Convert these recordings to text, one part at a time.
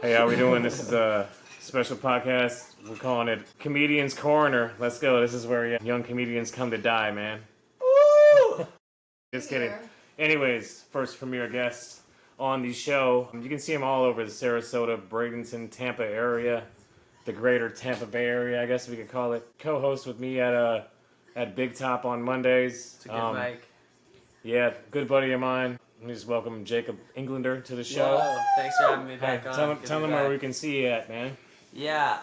Hey, how we doing? This is a special podcast. We're calling it Comedians Coroner. Let's go. This is where young comedians come to die, man. Woo! Just kidding. Anyways, first premiere guest on the show. You can see him all over the Sarasota, Bradenton, Tampa area, the greater Tampa Bay area, I guess we could call it. Co-host with me at Big Top on Mondays. It's a good mic. Yeah, good buddy of mine. Let me just welcome Jacob Englander to the show. Whoa, thanks for having me back on. Tell them where we can see you at, man. Yeah,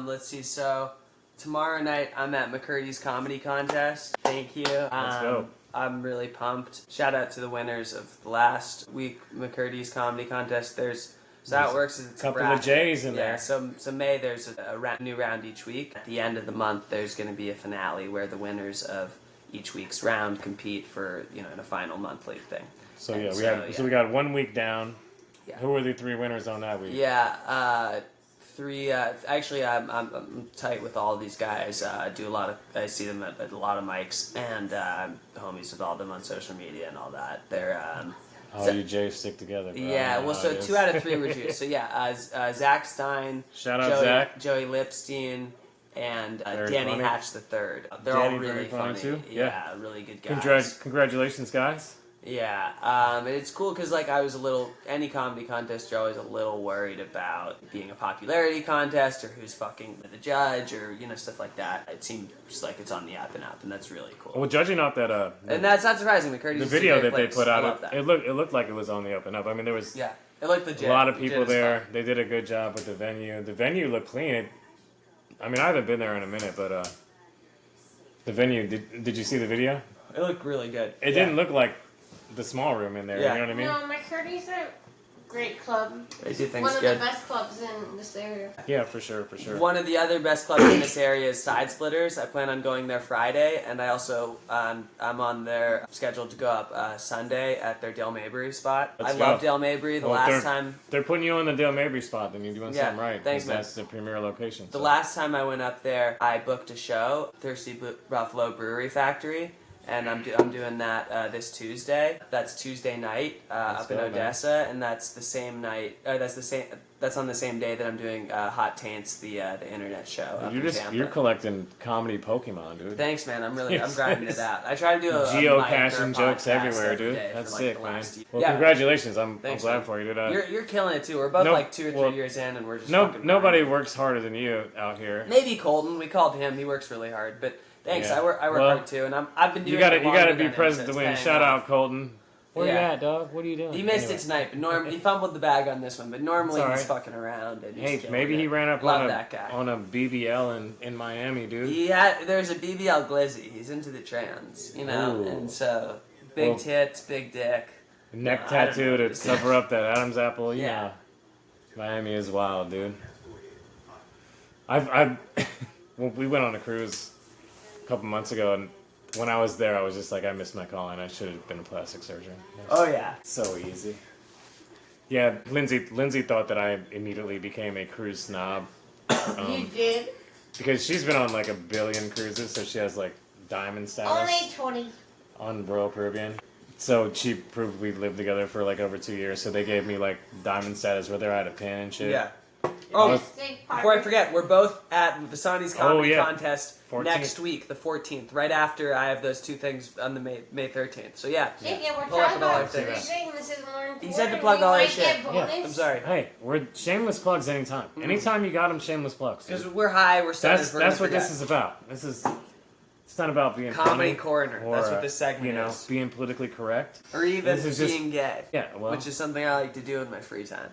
let's see. So, tomorrow night I'm at McCurdy's Comedy Contest. Thank you. Let's go. I'm really pumped. Shout out to the winners of the last week McCurdy's Comedy Contest. So how it works is it's a couple of J's in there. Yeah, so May there's a new round each week. At the end of the month there's going to be a finale where the winners of each week's round compete for, in a final monthly thing. So we got 1 week down. Yeah. Who were the three winners on that week? Yeah, three. Actually, I'm tight with all these guys. I see them at a lot of mics, and homies with all them on social media and all that. They're you Jays stick together, bro. Yeah, well, so 2 out of 3 were Jews. So yeah, Zach Stein, shout out Zach, Joey Lipstein, and Danny funny. Hatch III. They're Danny all really funny too. Yeah, really good guys. Congratulations, guys. Yeah, and it's cool because any comedy contest, you're always a little worried about being a popularity contest or who's fucking with the judge or, stuff like that. It seems like it's on the up and up, and that's really cool. Well, judging off that, and that's not surprising. McCurdy's the video that they put out, it looked like it was on the up and up. I mean, there was it looked legit. A lot of people there. They did a good job with the venue. The venue looked clean. I haven't been there in a minute, but the venue. Did you see the video? It looked really good. It didn't look like the small room in there, you know what I mean? No, McCurdy's a great club. They do things One of good. the best clubs in this area. Yeah, for sure. One of the other best clubs in this area is Side Splitters. I plan on going there Friday, and I also I'm on their schedule to go up Sunday at their Dale Mabry spot. Let's I go. love Dale Mabry. Last time they're putting you on the Dale Mabry spot, then you're doing something right. Thanks, man. That's the premier location. The last time I went up there, I booked a show, Thirsty Buffalo Brewery Factory. And I'm doing that this Tuesday. That's Tuesday night up in Odessa, man. And that's the same night. That's on the same day that I'm doing Hot Taints, the internet show. You're collecting comedy Pokemon, dude. Thanks, man. I'm grinding it out. I try to do a geocaching jokes everywhere, dude. That's sick, man. Well, congratulations. I'm glad for you, dude. You're killing it too. We're both 2 or 3 years in, and we're just nobody works harder than you out here. Maybe Colton. We called him. He works really hard, but. Thanks, yeah. I work hard too, and I've been doing it. You gotta be present to win. Shout out, Colton. Where you at, dog? What are you doing? He missed it tonight, but he fumbled the bag on this one. But normally he's fucking around. And maybe he ran up on a BBL in Miami, dude. There's a BBL glizzy. He's into the trans, Ooh. And so big tits, big dick, neck tattoo to cover up that Adam's apple. Yeah, Miami is wild, dude. We went on a cruise a couple months ago, and when I was there, I was just like, I missed my calling. I should have been a plastic surgeon. Oh yeah, so easy. Yeah, Lindsay thought that I immediately became a cruise snob. You did? Because she's been on like a billion cruises, so she has like diamond status. Only 20. On Royal Caribbean. So she proved we lived together for like over 2 years, so they gave me like diamond status where I had a pin and shit. Yeah. Oh, before I forget, we're both at Vasani's Comedy Contest 14th. Next week, the 14th, right after I have those 2 things on the May 13th. So yeah, we're pull up talking all our about things. This is more important. He said to plug all our shit. Yeah, I'm sorry. Hey, we're shameless plugs anytime. Anytime you got them, shameless plugs. Because we're high, we're stoners. That's what this is about. It's not about being comedy funny Coroner. Or, that's what this segment is. Being politically correct. Or even being gay. Yeah, well, which is something I like to do in my free time.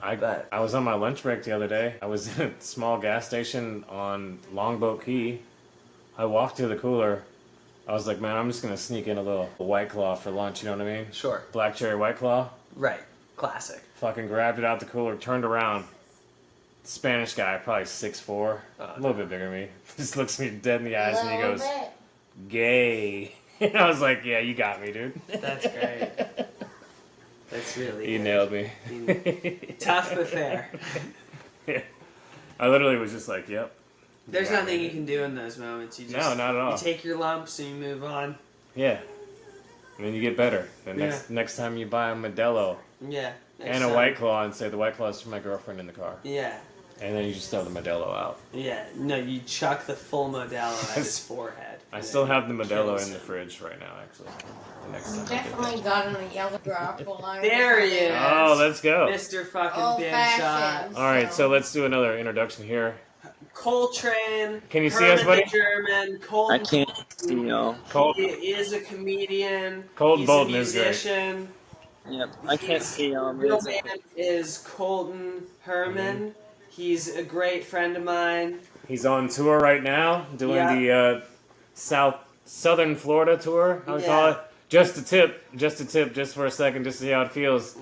I was on my lunch break the other day. I was in a small gas station on Longboat Key. I walked to the cooler. I was like, man, I'm just going to sneak in a little White Claw for lunch, you know what I mean? Sure. Black cherry White Claw. Right. Classic. Fucking grabbed it out the cooler, turned around. Spanish guy, probably 6'4", a little bit bigger than me. Just looks me dead in the eyes and he goes, gay. And I was like, yeah, you got me, dude. That's great. That's really He good. nailed me. Tough but fair. Yeah. I literally was just like, yep. There's nothing you can do in those moments. You just, no, not at all. You take your lumps and you move on. Yeah. And then you get better. The next time you buy a Modelo. Yeah. and a White Claw and say the White Claw is for my girlfriend in the car. Yeah. And then you just throw the Modelo out. Yeah. No, you chuck the full Modelo at his forehead. I still have the Modelo in the fridge right now, actually. The next time Definitely got him a yellow drop. There he is. Oh, let's go. Mr. fucking Big Shot. Old-fashioned. All right, so let's do another introduction here. Coltrane. Can you see Herman us, buddy? the German. I Colton. can't see y'all. He is a comedian. Colton He's Bolton a is great. musician. Yep, I can't see y'all. Real name is Colton Herman. He's a great friend of mine. He's on tour right now, doing the southern Florida tour, I would call it. Just a tip, just for a second, just to see how it feels.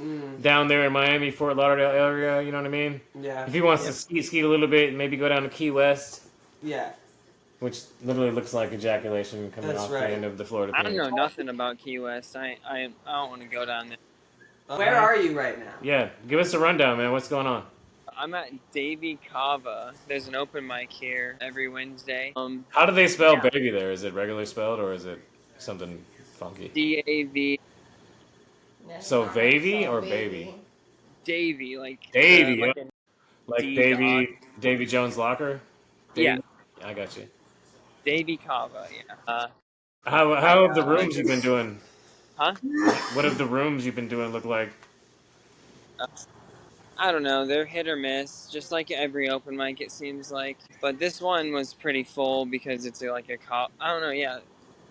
Down there in Miami, Fort Lauderdale area, you know what I mean? Yeah. If he wants to ski a little bit, maybe go down to Key West, Yeah. which literally looks like ejaculation coming That's off right. the end of the Florida I don't penis. know nothing about Key West. I don't want to go down there. Where are you right now? Yeah, give us a rundown, man. What's going on? I'm at Davy Cava. There's an open mic here every Wednesday. How do they spell Yeah. baby there? Is it regular spelled or is it something funky? DAV So Vavy or baby? Davy, like Davy, like yeah. a Like D Davy Jones Locker? Yeah. Davy? I got you. Davy Cava. Yeah. How have the rooms you've been doing? Huh? What have the rooms you've been doing look like? I don't know. They're hit or miss, just like every open mic, it seems like. But this one was pretty full because it's like a cop. I don't know. Yeah,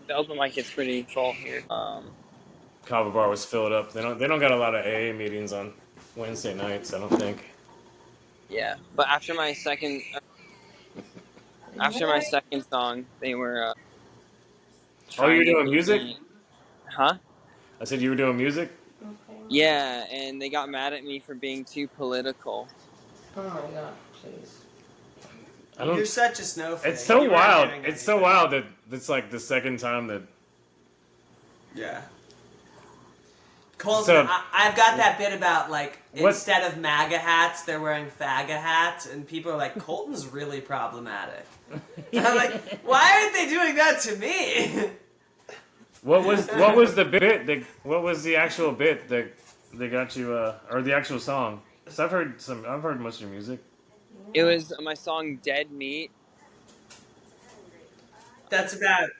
the open mic is pretty full here. Kava Bar was filled up. They don't got a lot of AA meetings on Wednesday nights, I don't think. Yeah, but after my second song, they were. Oh, you're trying to doing beat music? me. Huh? I said you were doing music? Yeah, and they got mad at me for being too political. Oh my god, please. I don't. You're such a snowflake. It's so You weren't wild. doing It's so anything. wild that it's like the second time that. Yeah. Colton, So- I've got that bit about like What- instead of MAGA hats, they're wearing faggot hats, and people are like, Colton's really problematic. And I'm like, why aren't they doing that to me? What was the bit? What was the actual bit that they got you? Or the actual song? 'Cause I've heard most of your music. It was my song "Dead Meat." That's about.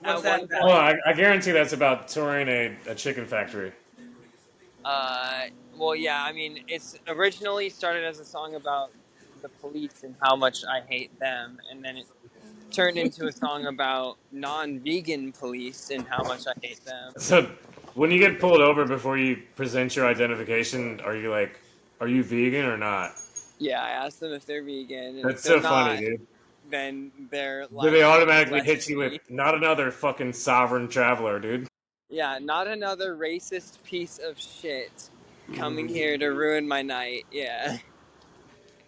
What's At that one about? Well, I guarantee that's about touring a chicken factory. Well, yeah. I mean, it's originally started as a song about the police and how much I hate them, and then it turned into a song about non-vegan police and how much I hate them. So, when you get pulled over before you present your identification, are you vegan or not? Yeah, I asked them if they're vegan. And That's if they're so funny, not, dude. then they're Do they automatically less hit you meat. with not another fucking sovereign traveler, dude? Yeah, not another racist piece of shit coming here to ruin my night. Yeah.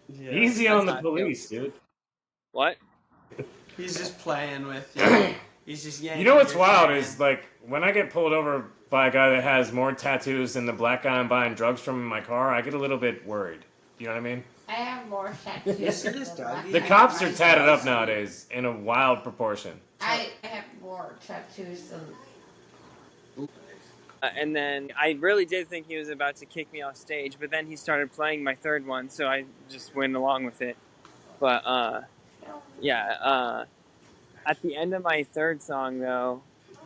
Yeah. Easy on the That's not police, dude. What? He's just playing with you. He's just yanking. You know what's your wild chain. is like when I get pulled over by a guy that has more tattoos than the black guy I'm buying drugs from in my car, I get a little bit worried. You know what I mean? I have more tattoos. Yes, it than is, the dog. black The guy. cops are tatted up nowadays in a wild proportion. I have more tattoos than. And then I really did think he was about to kick me off stage, but then he started playing my third one, so I just went along with it. But at the end of my third song, though,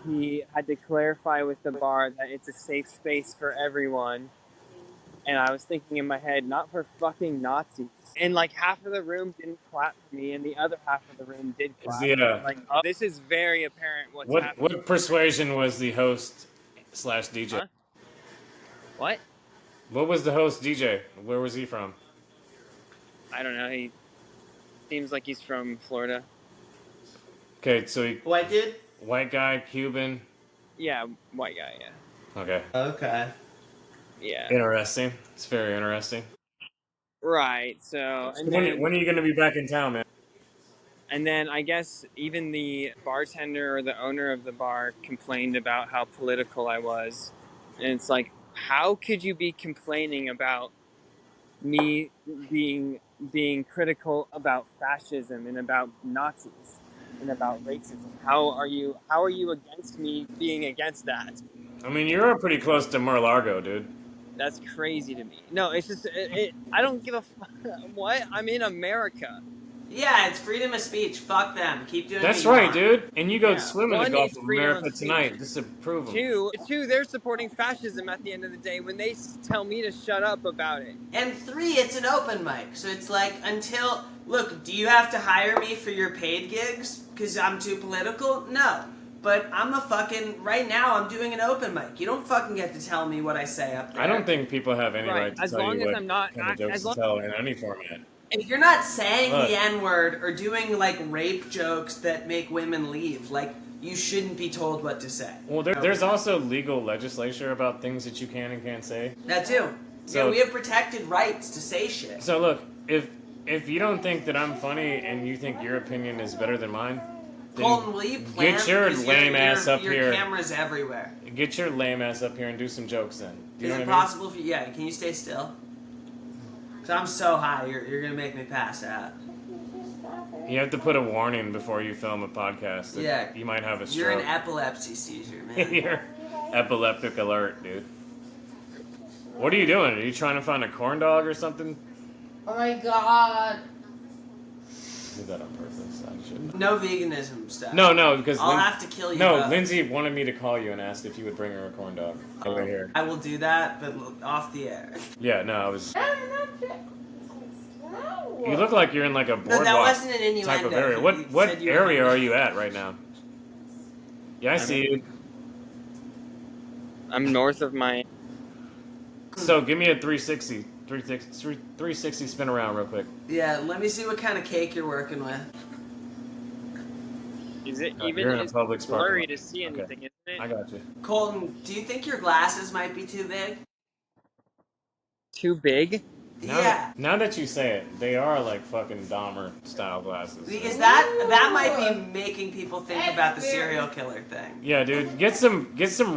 he had to clarify with the bar that it's a safe space for everyone. And I was thinking in my head, not for fucking Nazis. And like half of the room didn't clap for me, and the other half of the room did clap. Like, this is very apparent what's happening. What persuasion was the host / DJ? Huh? What? What was the host DJ? Where was he from? I don't know. He seems like he's from Florida. Okay, so White dude? white guy, Cuban. Yeah, white guy. Yeah. Okay, Okay. Yeah. interesting. It's very interesting. Right. So, and When then, are you gonna be back in town, man? and then I guess even the bartender or the owner of the bar complained about how political I was, and it's like, how could you be complaining about me being critical about fascism and about Nazis and about racism? How are you against me being against that? I mean, you're pretty close to Mar-a-Lago, dude. That's crazy to me. No, it's just I don't give a what. I'm in America. Yeah, it's freedom of speech. Fuck them. Keep doing That's what you right, want. dude. And you go Yeah. swim in the One, Gulf it's of freedom America of tonight speech. just to prove them. Two, they're supporting fascism at the end of the day when they tell me to shut up about it. And 3, it's an open mic. So it's like, until... Look, do you have to hire me for your paid gigs? Because I'm too political? No. But I'm a fucking... Right now, I'm doing an open mic. You don't fucking get to tell me what I say up there. I don't think people have any right to As tell long you as what I'm not, kind of jokes as to long, tell in any format. If you're not saying Look. the N-word or doing, like, rape jokes that make women leave, like, you shouldn't be told what to say. Well, there's also legal legislation about things that you can and can't say. That too. So- Yeah, we have protected rights to say shit. So look, if you don't think that I'm funny and you think your opinion is better than mine, then Colton, will you plan? get your Because lame ass up your here. camera's everywhere. Get your lame ass up here and do some jokes then. Do you Is know it what I mean? possible for you? Yeah, can you stay still? Because I'm so high, you're going to make me pass out. You have to put a warning before you film a podcast. That Yeah. You might have a You're stroke. an epilepsy seizure, man. You're epileptic alert, dude. What are you doing? Are you trying to find a corn dog or something? Oh my god. I did that on purpose. I shouldn't. No veganism stuff. No, because I'll have to kill you. No, both. Lindsay wanted me to call you and ask if you would bring her a corn dog over here. I will do that, but off the air. Yeah, no, I was. No. You look like you're in like a No, boardwalk that wasn't an innuendo. type of area. You What said you were area hungry. are you at right now? Yeah, I see you. I'm north of my. So give me a 360 spin around real quick. Yeah, let me see what kind of cake you're working with. Is it You're even in a it's Publix parking blurry lot. to see Okay. anything, isn't it? I got you. Colton, do you think your glasses might be too big? Too big? Now that you say it, they are like fucking Dahmer style glasses. Because that might be making people think about the serial killer thing. Yeah, dude, get some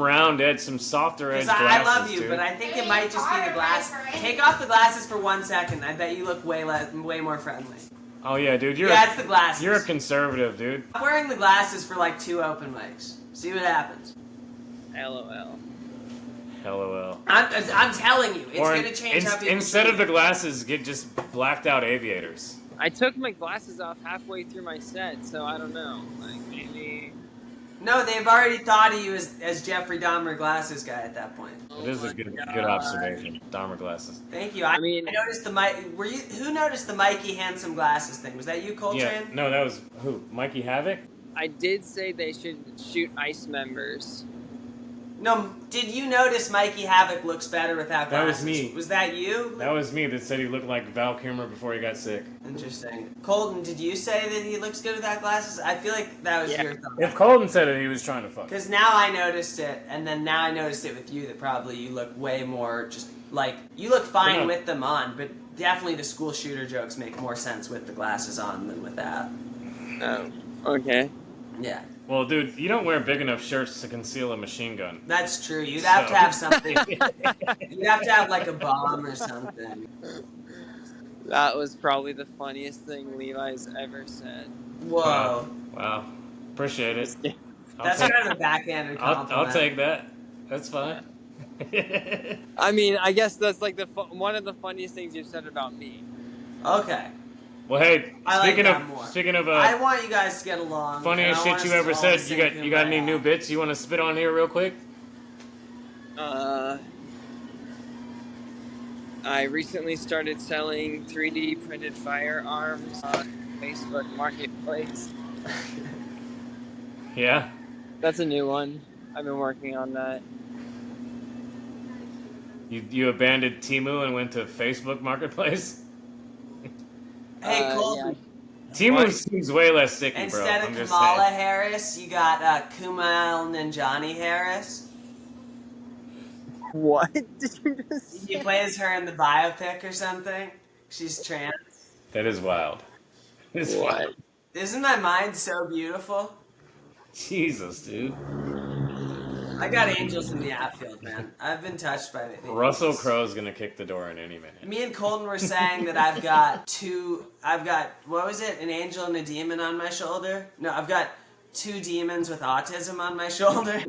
round edge, some softer edge Because glasses. I love you, dude. but I think it might just be the glass. Take off the glasses for 1 second. I bet you look way more friendly. Oh yeah, dude, Yeah, it's the glasses. you're a conservative, dude. I'm wearing the glasses for like 2 open mics. See what happens. LOL. LOL. I'm telling you, it's Or gonna change how people instead see of the you. glasses, get just blacked out aviators. I took my glasses off halfway through my set, so I don't know. Like maybe. No, they've already thought of you as Jeffrey Dahmer glasses guy at that point. It is a good observation. Dahmer glasses. Thank you. I mean- I noticed the who noticed the Mikey handsome glasses thing? Was that you, Colton? Yeah. No, that was who? Mikey Havoc? I did say they should shoot ICE members. No, did you notice Mikey Havoc looks better without That was glasses? me. Was that you? That was me that said he looked like Val Kilmer before he got sick. Interesting. Colton, did you say that he looks good without glasses? I feel like that was your thought. If Colton said it, he was trying to fuck. Because now I noticed it, and then now I noticed it with you that probably you look way more just like you look fine Yeah. with them on, but definitely the school shooter jokes make more sense with the glasses on than without. Oh, okay. Yeah, Well, dude, you don't wear big enough shirts to conceal a machine gun. that's true. You'd have So- to have something. You'd have to have like a bomb or something. That was probably the funniest thing Levi's ever said. Whoa, Wow. Appreciate it. that's take, kind of a backhanded compliment. I'll take that. That's fine. I mean, I guess that's like one of the funniest things you've said about me. Okay, Well, hey, I like that more. speaking of I want you guys to get along. funniest and I want shit us you to ever all said, sing you got any Kumbaya. new bits you want to spit on here real quick? I recently started selling 3D printed firearms on Facebook Marketplace. Yeah. That's a new one. I've been working on that. You abandoned Temu and went to Facebook Marketplace? Hey, Colton. Temu What? seems way less sticky, Instead bro. of I'm just Kamala saying. Harris, you got Kumail Nanjiani Harris. What did you just He plays her in the biopic or something. She's trans. That is wild. It's What? wild. Isn't my mind so beautiful? Jesus, dude. I got angels in the outfield, man. I've been touched by the Russell Crowe's gonna kick the door in any minute. Me and Colton were saying that I've got what was it? An angel and a demon on my shoulder? No, I've got 2 demons with autism on my shoulder.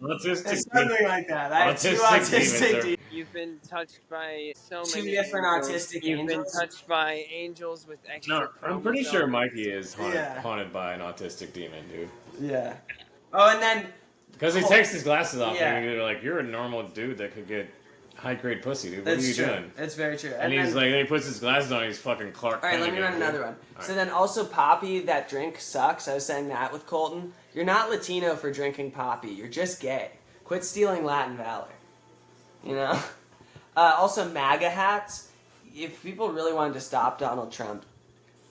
Autistic It's something like that. I have two Autistic autistic demons demons. You've been touched by so Two many different angels. autistic You've been angels? touched by angels with extra No, I'm chromosomes. pretty sure Mikey is Yeah. haunted by an autistic demon, dude. Yeah. Oh, and then Because he takes his glasses off Yeah. and you're like, you're a normal dude that could get high-grade pussy, dude. What that's are you true. doing? It's very true. And he's like, then he puts his glasses on, he's fucking Clark all right, Kent let me again, run dude. another one. All So right. then also Poppy, that drink sucks. I was saying that with Colton. You're not Latino for drinking Poppy. You're just gay. Quit stealing Latin valor. You know? Also, MAGA hats. If people really wanted to stop Donald Trump,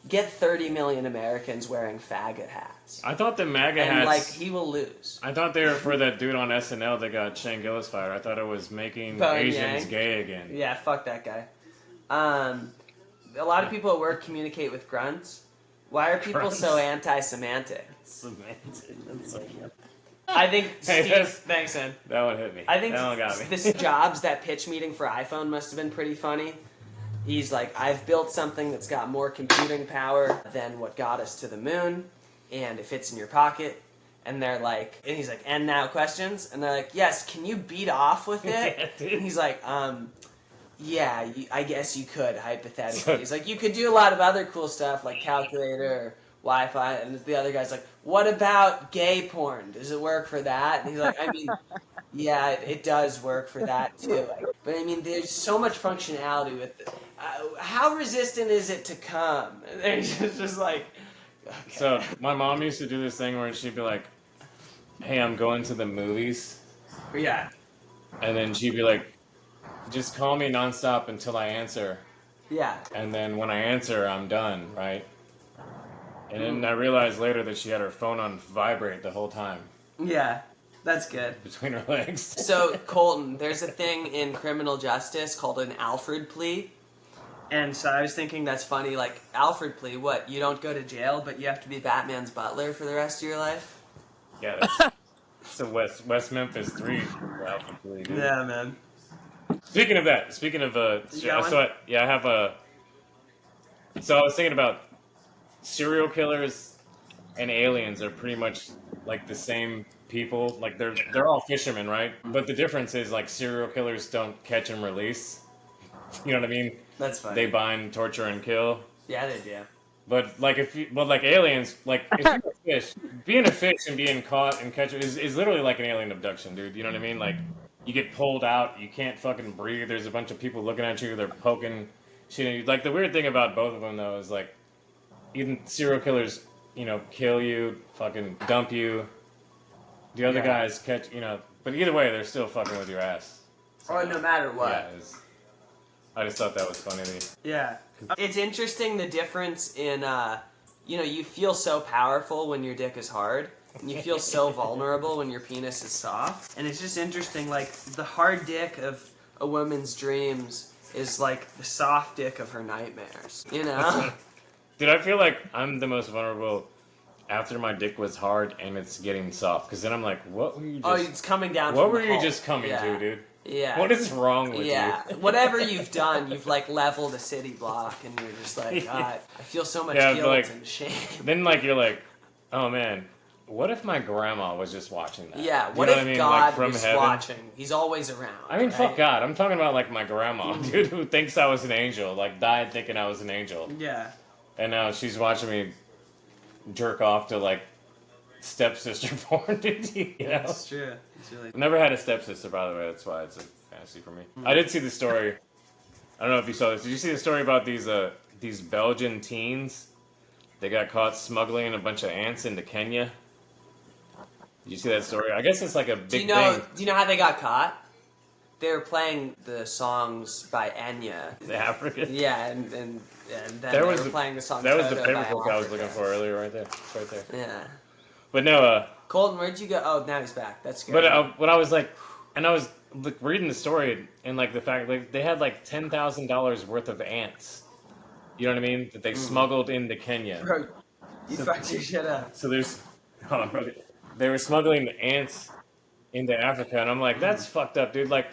get 30 million Americans wearing faggot hats. I thought the MAGA And, hats... like, he will lose. I thought they were for that dude on SNL that got Shane Gillis fired. I thought it was making Bowen Asians Yang. gay again. Yeah, fuck that guy. A lot of people at work communicate with grunts. Why are people Grunts? so anti-semantic? Semantic. That's like- I think Hey, Steve. that's- Thanks, man. That one hit me. I think that one got me. this Jobs, that pitch meeting for iPhone must have been pretty funny. He's like, I've built something that's got more computing power than what got us to the moon, and it fits in your pocket. And they're like, and he's like, and now questions? And they're like, yes, can you beat off with it? Yeah, dude. And he's like, yeah, I guess you could, hypothetically. He's like, you could do a lot of other cool stuff, like calculator or Wi-Fi. And the other guy's like, what about gay porn? Does it work for that? And he's like, I mean, yeah, it does work for that too. But I mean, there's so much functionality with it. How resistant is it to cum? And they're just like, okay. So my mom used to do this thing where she'd be like, hey, I'm going to the movies. Yeah. And then she'd be like, just call me nonstop until I answer. Yeah. And then when I answer, I'm done, right? And then I realized later that she had her phone on vibrate the whole time Yeah. That's good. between her legs. So, Colton, there's a thing in criminal justice called an Alfred plea. And so I was thinking that's funny, like, Alfred plea, what, you don't go to jail, but you have to be Batman's butler for the rest of your life? Yeah, that's the West Memphis 3. Alpha Plea, dude. Yeah, man. Speaking of that, You got one? I have a. So I was thinking about serial killers and aliens are pretty much like the same people. Like they're all fishermen, right? But the difference is like serial killers don't catch and release. You know what I mean? That's funny. They bind, torture, and kill. Yeah, they do. But like like aliens, like if you're a fish, being a fish and being caught and catch is literally like an alien abduction, dude. You know what I mean? Like you get pulled out, you can't fucking breathe. There's a bunch of people looking at you. They're poking shit at you. Like the weird thing about both of them though is like even serial killers, you know, kill you, fucking dump you. The other guys catch, you know. But either way, they're still fucking with your ass. Oh, no matter what. Yeah, I just thought that was funny. Yeah. It's interesting the difference in, you know, you feel so powerful when your dick is hard, and you feel so vulnerable when your penis is soft. And it's just interesting, like, the hard dick of a woman's dreams is like the soft dick of her nightmares, you know? Dude, I feel like I'm the most vulnerable after my dick was hard and it's getting soft. Because then I'm like, what were you just... Oh, it's coming down What from were the you hole. just coming Yeah. to, dude? Yeah. What is wrong with Yeah, you? whatever you've done, you've like leveled a city block, and you're just like, God, I feel so much Yeah, guilt like- and shame. Then like you're like, oh man, what if my grandma was just watching that? Yeah, You what know if I mean? God Like, from was heaven? watching? He's always around. I mean, right? fuck God. I'm talking about like my grandma, dude, who thinks I was an angel, like died thinking I was an angel, Yeah. and now she's watching me jerk off to like stepsister porn, dude. You know? That's true. It's really. I've never had a stepsister, by the way. That's why it's a fantasy for me. I did see the story. I don't know if you saw this. Did you see the story about these Belgian teens? They got caught smuggling a bunch of ants into Kenya. Did you see that story? I guess it's like a big Do you know? thing. Do you know how they got caught? They were playing the songs by Enya. The African. Yeah, and then That was they were the- playing the song. That was the Toto by paperclip I was looking Africa. for earlier, right there. It's right there. Yeah. But no, Colton, where'd you go? Oh, now he's back. That's good. but what I was like, and I was like, reading the story and like the fact like they had like $10,000 worth of ants. You know what I mean? That they smuggled into Kenya. Bro, you fucked your shit up. So hold on, bro. They were smuggling the ants into Africa, and I'm like, that's fucked up, dude. Like,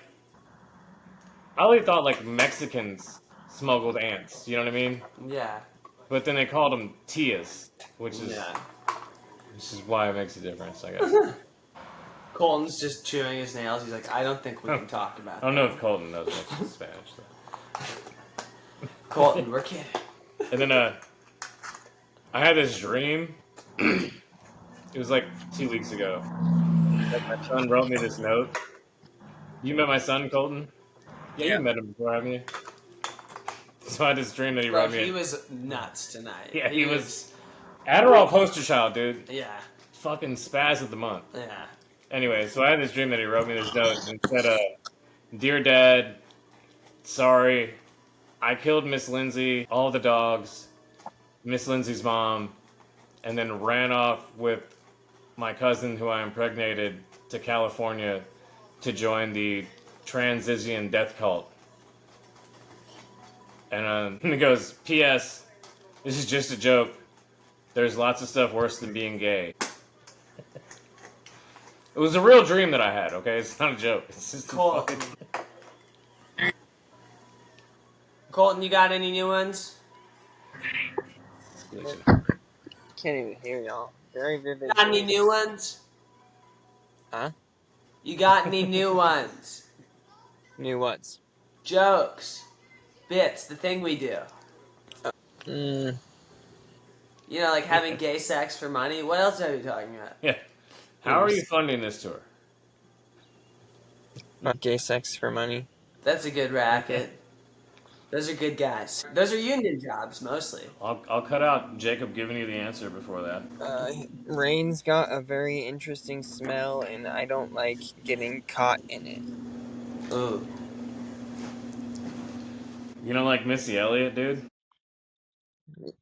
I always thought like Mexicans smuggled ants. You know what I mean? Yeah. But then they called them tias, which is Yeah. why it makes a difference, I guess. Colton's just chewing his nails. He's like, I don't think we can talk about I don't know if Colton knows much Spanish though. Colton, we're kidding. And then I had this dream. It was like 2 weeks ago. That my son wrote me this note. You met my son, Colton? Yeah, you met him before, haven't you? So I had this dream that he Bro, wrote me. he was nuts tonight. Yeah, he was Adderall poster child, dude. Yeah. Fucking spaz of the month. Yeah. Anyway, so I had this dream that he wrote me this note and said, "Dear Dad, sorry, I killed Miss Lindsay, all the dogs, Miss Lindsay's mom, and then ran off with my cousin who I impregnated to California to join the Transizian death cult." And he goes, "P.S. This is just a joke. There's lots of stuff worse than being gay." It was a real dream that I had, okay? It's not a joke. It's just Colton. a fucking... Colton, you got any new ones? Can't even hear y'all. Very vivid. Got any new ones? Huh? You got any new ones? New what's? Jokes. Bits, the thing we do. Mm, You know, like having gay sex for money. What else are you talking about? Yeah. How are you funding this tour? not gay sex for money. That's a good racket. Those are good guys. Those are union jobs, mostly. I'll cut out Jacob giving you the answer before that. Rain's got a very interesting smell, and I don't like getting caught in it. Ooh. You don't like Missy Elliott, dude?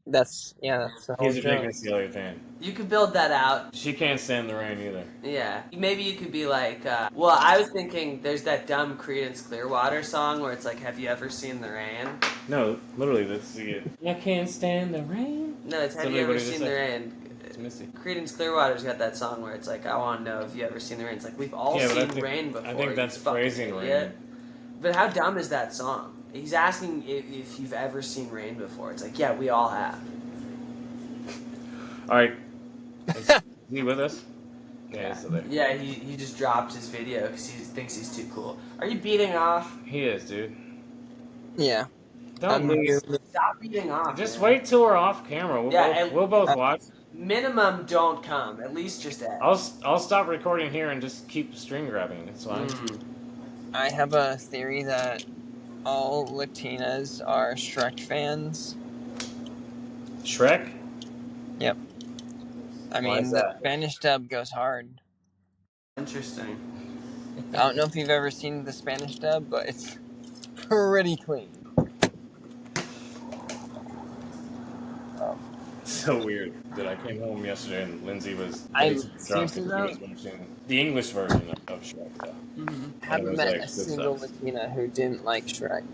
That's the whole He's a big joke. Missy Elliott fan. You could build that out. She can't stand the rain either. Yeah. Maybe you could be like, well, I was thinking there's that dumb Creedence Clearwater song where it's like, have you ever seen the rain? No, literally, that's the... I can't stand the rain. No, it's have Somebody you ever what did it seen say? the rain? It's Missy. Creedence Clearwater's got that song where it's like, I want to know if you ever seen the rain. It's like, we've all Yeah, but seen I think, rain before. I think you that's fucking praising idiot. rain. But how dumb is that song? He's asking if you've ever seen rain before. It's like, yeah, we all have. All right. Is he with us? Yeah, he's still there. Yeah, he just dropped his video because he thinks he's too cool. Are you beating off? He is, dude. Yeah. Don't Stop beating off. just man. wait till we're off camera. We'll both watch. Minimum, don't come. At least just ask. I'll stop recording here and just keep string grabbing. It's fine. I have a theory that all Latinas are Shrek fans. Shrek? Yep. I Why mean, is the that? Spanish dub goes hard. Interesting. I don't know if you've ever seen the Spanish dub, but it's pretty clean. So weird that I came home yesterday and Lindsay was seriously though? watching the English version of Shrek. Though. I haven't was met like, a good single stuff. Latina who didn't like Shrek.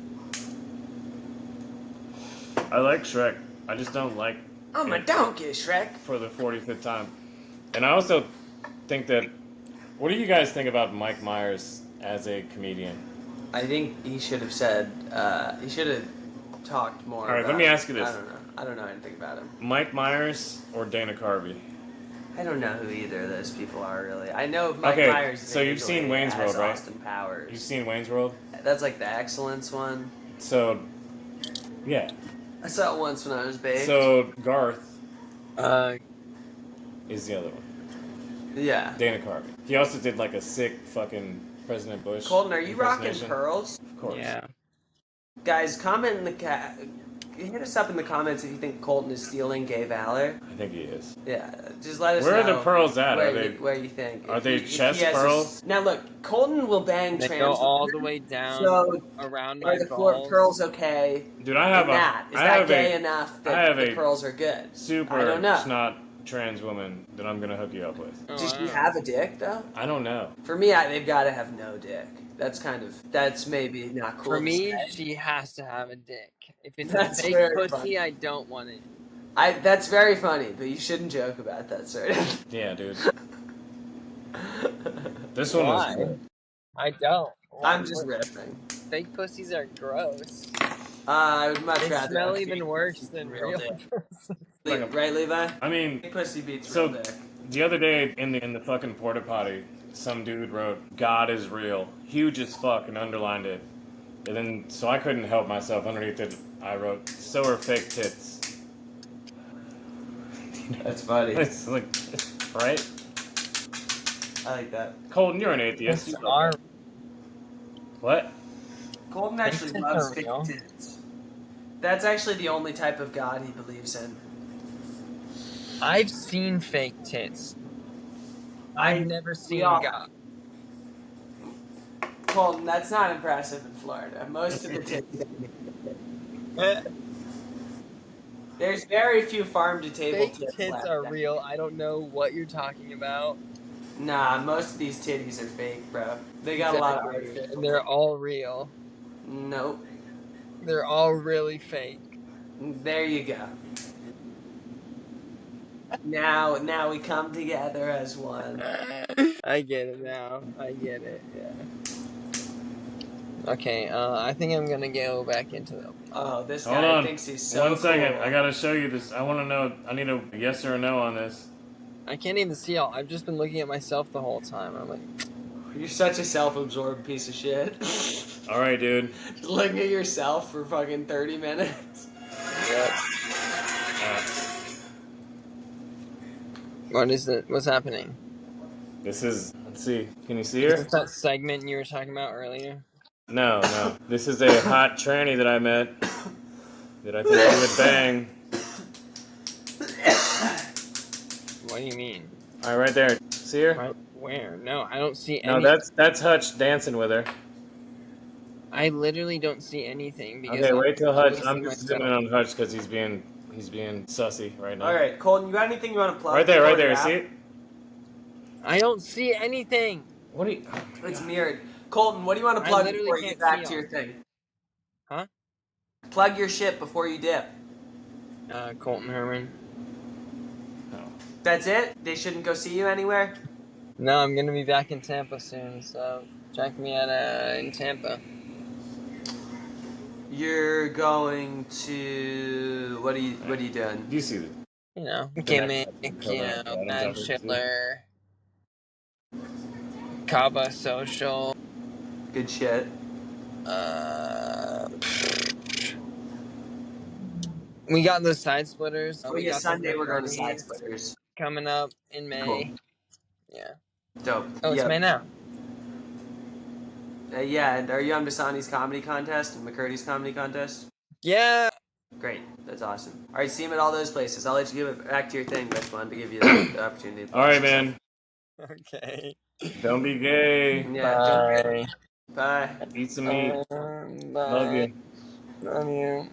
I like Shrek. I just don't like Oh my donkey, Shrek. for the 45th time. And I also think that. What do you guys think about Mike Myers as a comedian? I think he should have said. He should have talked more. All right, let about- me ask you this. I don't know anything about him. Mike Myers or Dana Carvey? I don't know who either of those people are really. I know Mike Okay, Myers. so you've seen Wayne's World, right? Austin Powers. You've seen Wayne's World? That's like the Excellence one. So, yeah. I saw it once when I was baked. So Garth Uh, is the other one. yeah. Dana Carvey. He also did like a sick fucking President Bush. Colton, are you rocking impersonation. pearls? Of course. yeah. Guys, comment in the hit us up in the comments if you think Colton is stealing gay valor. I think he is. Yeah, just let us Where know. are the pearls at? Where, Are they? where you think? are If they he- if chest he has pearls? now look, Colton will bang They trans go all the women, way down So around are my the balls. pearls okay? Dude, I have in that? Is that gay enough I that have the a pearls are good? super I don't know. snot trans woman that I'm gonna hook you up with. Oh, Does she wow. have a dick though? I don't know. For me, they've got to have no dick. That's maybe not cool. For to me, say. she has to have a dick. If it's That's a fake very pussy, funny. I don't want it. That's very funny, but you shouldn't joke about that, sir. Yeah, dude. This one was Why? good. I don't. I'm just riffing. Fake pussies are gross. I would much They rather. smell have even fake worse pussy than real real dick. pussies. Right, Levi? I mean, Fake pussy beats so real dick. the other day in the fucking porta potty, some dude wrote, "God is real," huge as fuck, and underlined it. And then, so I couldn't help myself. Underneath it, I wrote, "So are fake tits." That's funny. It's like, right? I like that. Colton, you're an atheist. Tits You love are that. What? Colton Fake actually tits loves are fake real. tits. That's actually the only type of God he believes in. I've seen fake tits. I've never seen all- God. Colton, that's not impressive in Florida. Most of the tits. There's very few farm-to-table Fake tits tits left. are real. I don't know what you're talking about. Nah, most of these titties are fake, bro. They got a lot of Exactly. artificial. And they're all real. Nope. They're all really fake. There you go. Now we come together as one. I get it now. I get it. Yeah. Okay. I think I'm gonna go back into the. Oh, this Hold guy on. thinks he's so 1 second. cool. I gotta show you this. I want to know. I need a yes or a no on this. I can't even see all. I've just been looking at myself the whole time. I'm like, You're such a self-absorbed piece of shit. All right, dude. Just looking at yourself for fucking 30 minutes. yep. What is it? What's happening? This is. Let's see. Can you see Is her? this that segment you were talking about earlier? No. This is a hot tranny that I met. That I think you would bang. What do you mean? All right, right there. See her? Right where? No, I don't see No, any. that's Hutch dancing with her. I literally don't see anything because Okay, I'm wait till Hutch. focusing I'm just zooming myself. on Hutch because he's being sussy right now. All right, Colton, you got anything you want to plug? Right there, before right we there. wrap? See it? I don't see anything. What are you? It's mirrored. Colton, what do you want to I plug literally before you can't get back see to your all. thing? Huh? Plug your shit before you dip. Colton Herman. That's it? They shouldn't go see you anywhere? No, I'm gonna be back in Tampa soon, so check me out in Tampa. You're going to what are you doing? Do you see it? You know, The gimmick, next- you know, Adam's Mad out there, too. Chiller, Kaba Social. Good shit. We got the side splitters. Oh We yeah, got Sunday the we're going to Side McCarthy's Splitters. coming up in May. Cool. Yeah. Dope. Oh, it's May now. Yeah, and are you on Basani's comedy contest and McCurdy's comedy contest? Yeah. Great, that's awesome. All right, see him at all those places. I'll let you give it back to your thing, but I just wanted to give you the opportunity. To All right, man. Okay. Don't be gay. Yeah. Bye. Bye. Eat some meat. Bye. Love you. Love you.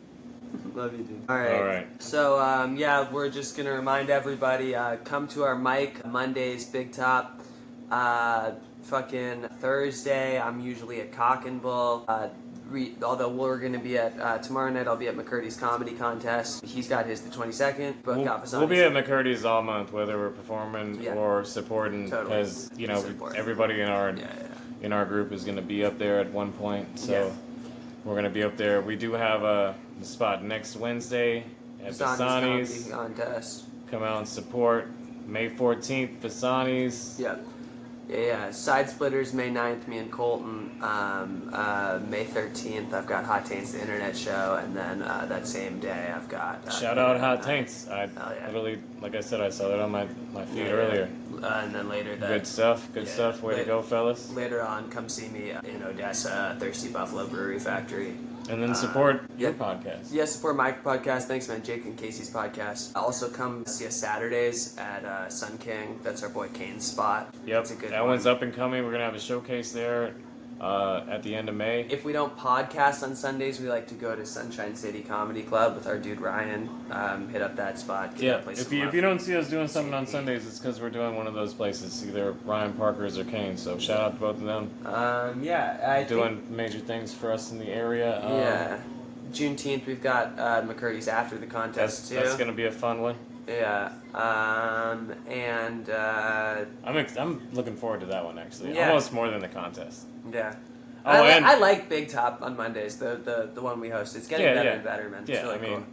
Love you, dude. All right. All right. So, yeah, we're just going to remind everybody, come to our mic Mondays, Big Top. Fucking Thursday, I'm usually at Cock and Bull. Although we're going to be at, tomorrow night, I'll be at McCurdy's Comedy Contest. He's got his the 22nd. We'll be at McCurdy's all month, whether we're performing Yeah. or supporting, Totally. because you know Support. everybody in our Yeah. in our group is going to be up there at one point. So Yeah. we're going to be up there. We do have a spot next Wednesday at Basani's Basani's. Comedy Contest. Come out and support. May 14th, Basani's. Yeah. Yeah. Side Splitters, May 9th, me and Colton. May 13th, I've got Hot Taints, the internet show. And then that same day, I've got... Shout out Hot Taints. I yeah. literally, like I said, I saw that on my feed earlier. And then later that... Good stuff. Good yeah, stuff. Way to go, fellas. Later on, come see me in Odessa, Thirsty Buffalo Brewery Factory. And then support your yeah. podcast. Yeah, support my podcast. Thanks, man. Jake and Casey's podcast. Also, come see us Saturdays at Sun King. That's our boy Kane's spot. Yep, It's a good that one. one's up and coming. We're gonna have a showcase there at the end of May. If we don't podcast on Sundays, we like to go to Sunshine City Comedy Club with our dude Ryan. Hit up that spot. Give Yeah, that place if some you love. don't see us doing something on Sundays, it's because we're doing one of those places, either Ryan Parker's or Kane. So shout out to both of them. Yeah, I Doing major things for us in the area. yeah. Juneteenth, we've got McCurdy's after the contest, too. That's gonna be a fun one. Yeah. I'm looking forward to that one actually. Yeah. Almost more than the contest. Yeah. Oh, I like Big Top on Mondays, the one we host. It's getting better and better, man. Yeah, It's really I mean, cool.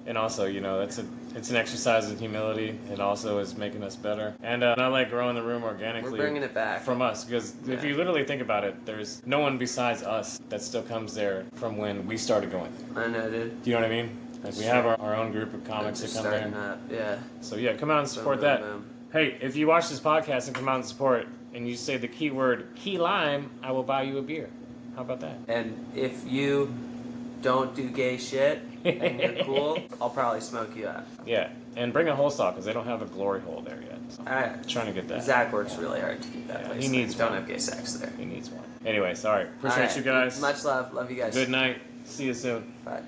And also, you know, it's an exercise in humility. It also is making us better. And I like growing the room organically. We're bringing it back from us, because if Yeah. you literally think about it, there's no one besides us that still comes there from when we started going. I know, dude. Do you know what I mean? Like, we have our own group of comics that Just come starting there. up, yeah. So yeah, come out and support Boom, that. boom, boom. Hey, if you watch this podcast and come out and support, and you say the keyword key lime, I will buy you a beer. How about that? And if you don't do gay shit and you're cool, I'll probably smoke you out. Yeah, and bring a hole saw, because they don't have a glory hole there yet. So Alright. trying to get that. Zach works really hard to keep that Yeah, place. he needs Don't one. have gay sex there. He needs one. Anyways, all right. Appreciate Alright. you guys. Much love. Love you guys. Good night. See you soon. Bye.